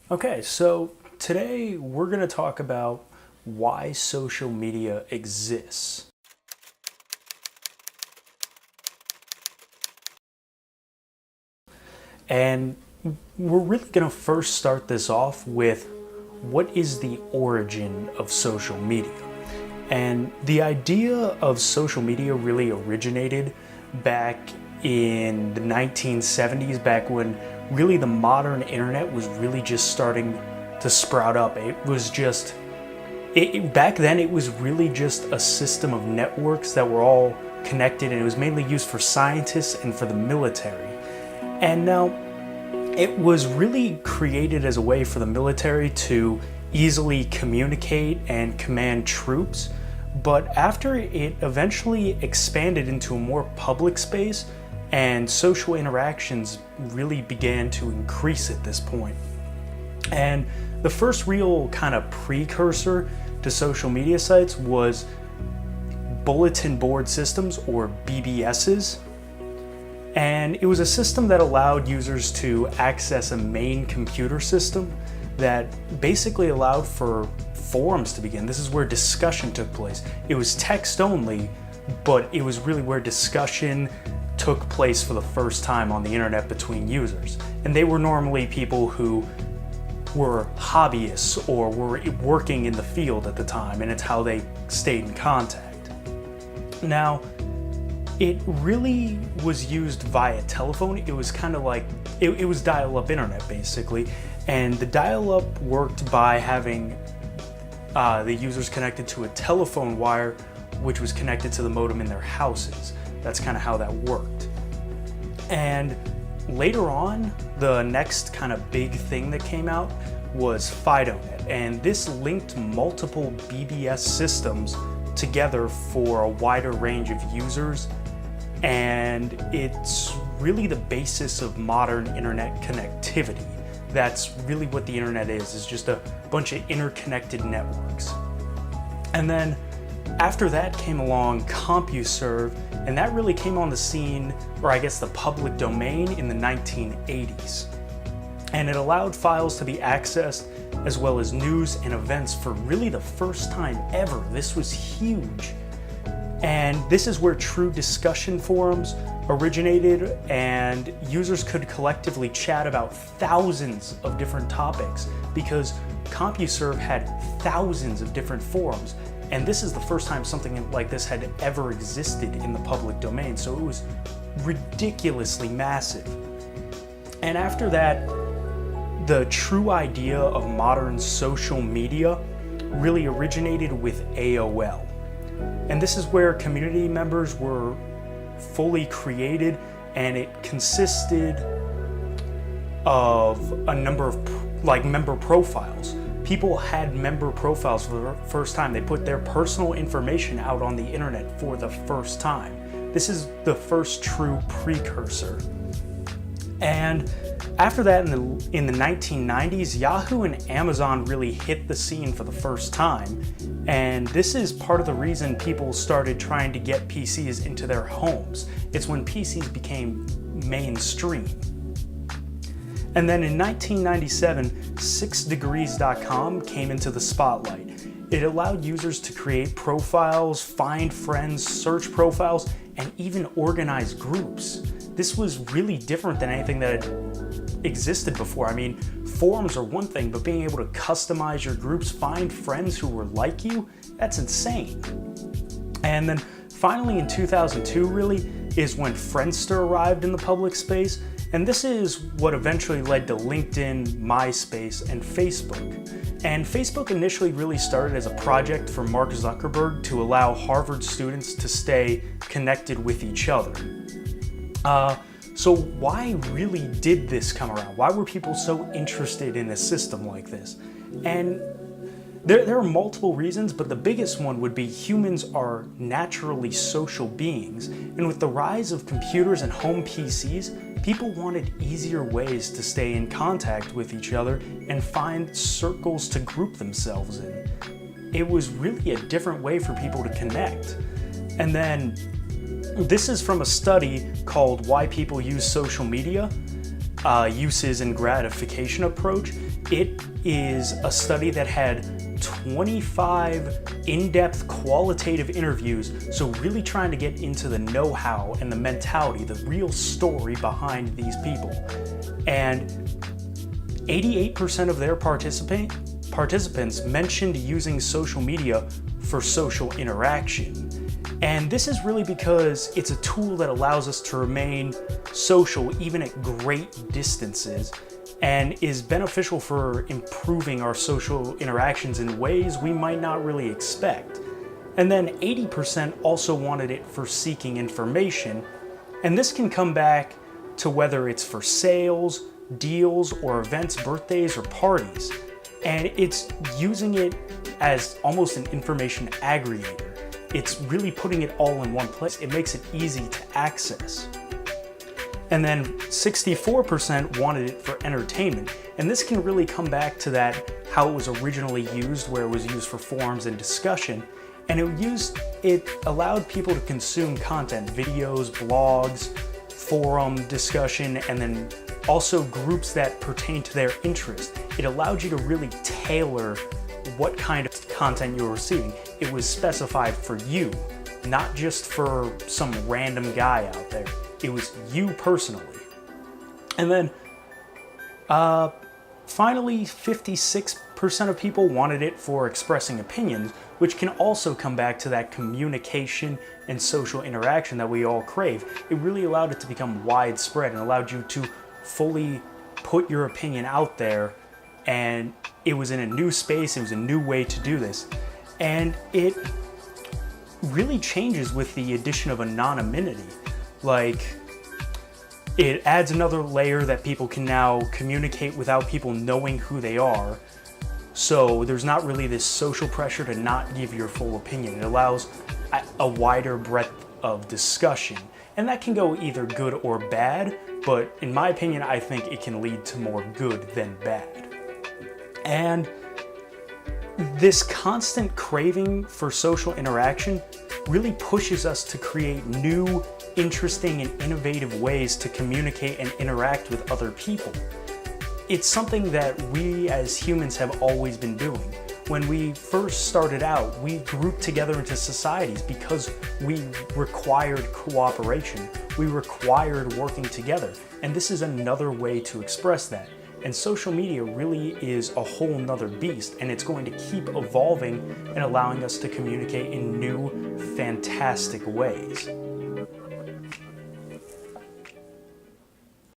Okay, so today we're going to talk about why social media exists. And we're really going to first start this off with what is the origin of social media? And the idea of social media really originated back in the 1970s, back when really the modern internet was really just starting to sprout up. Back then it was really just a system of networks that were all connected, and it was mainly used for scientists and for the military. And now it was really created as a way for the military to easily communicate and command troops. But after it eventually expanded into a more public space and social interactions really began to increase at this point. And the first real kind of precursor to social media sites was bulletin board systems, or BBSs. And it was a system that allowed users to access a main computer system that basically allowed for forums to begin. This is where discussion took place. It was text only, but it was really where discussion took place for the first time on the internet between users. And they were normally people who were hobbyists or were working in the field at the time, and it's how they stayed in contact. Now, it really was used via telephone. It was kind of like, it was dial-up internet basically. And the dial-up worked by having the users connected to a telephone wire, which was connected to the modem in their houses. That's kind of how that worked. And later on, the next kind of big thing that came out was FidoNet. And this linked multiple BBS systems together for a wider range of users. And it's really the basis of modern internet connectivity. That's really what the internet is just a bunch of interconnected networks. And then after that came along CompuServe, and that really came on the scene, or I guess the public domain, in the 1980s. And it allowed files to be accessed as well as news and events for really the first time ever. This was huge. And this is where true discussion forums originated, and users could collectively chat about thousands of different topics because CompuServe had thousands of different forums. And this is the first time something like this had ever existed in the public domain, so it was ridiculously massive. And after that, the true idea of modern social media really originated with AOL. And this is where community members were fully created, and it consisted of a number of member profiles. People had member profiles for the first time. They put their personal information out on the internet for the first time. This is the first true precursor. And after that, in the 1990s, Yahoo and Amazon really hit the scene for the first time. And this is part of the reason people started trying to get PCs into their homes. It's when PCs became mainstream. And then in 1997, 6degrees.com came into the spotlight. It allowed users to create profiles, find friends, search profiles, and even organize groups. This was really different than anything that had existed before. I mean, forums are one thing, but being able to customize your groups, find friends who were like you, that's insane. And then finally in 2002 really is when Friendster arrived in the public space. And this is what eventually led to LinkedIn, MySpace, and Facebook. And Facebook initially really started as a project for Mark Zuckerberg to allow Harvard students to stay connected with each other. So why really did this come around? Why were people so interested in a system like this? And there are multiple reasons, but the biggest one would be humans are naturally social beings. And with the rise of computers and home PCs, people wanted easier ways to stay in contact with each other and find circles to group themselves in. It was really a different way for people to connect. And then this is from a study called Why People Use Social Media. uses and gratification approach. It is a study that had 25 in-depth qualitative interviews, so really trying to get into the know-how and the mentality, the real story behind these people. And 88% of their participants mentioned using social media for social interaction. And this is really because it's a tool that allows us to remain social even at great distances, and is beneficial for improving our social interactions in ways we might not really expect. And then 80% also wanted it for seeking information, and this can come back to whether it's for sales, deals, or events, birthdays, or parties. And it's using it as almost an information aggregator. It's really putting it all in one place. It makes it easy to access. And then 64% wanted it for entertainment. And this can really come back to that, how it was originally used, where it was used for forums and discussion. And it allowed people to consume content, videos, blogs, forum discussion, and then also groups that pertain to their interest. It allowed you to really tailor what kind of content you were receiving. It was specified for you, not just for some random guy out there. It was you personally. And then finally, 56% of people wanted it for expressing opinions, which can also come back to that communication and social interaction that we all crave. It really allowed it to become widespread and allowed you to fully put your opinion out there, and it was in a new space, it was a new way to do this. And it really changes with the addition of anonymity. Like, it adds another layer that people can now communicate without people knowing who they are. So there's not really this social pressure to not give your full opinion. It allows a wider breadth of discussion. And that can go either good or bad, but in my opinion, I think it can lead to more good than bad. And this constant craving for social interaction really pushes us to create new, interesting, and innovative ways to communicate and interact with other people. It's something that we as humans have always been doing. When we first started out, we grouped together into societies because we required cooperation. We required working together. And this is another way to express that. And social media really is a whole nother beast, and it's going to keep evolving and allowing us to communicate in new, fantastic ways.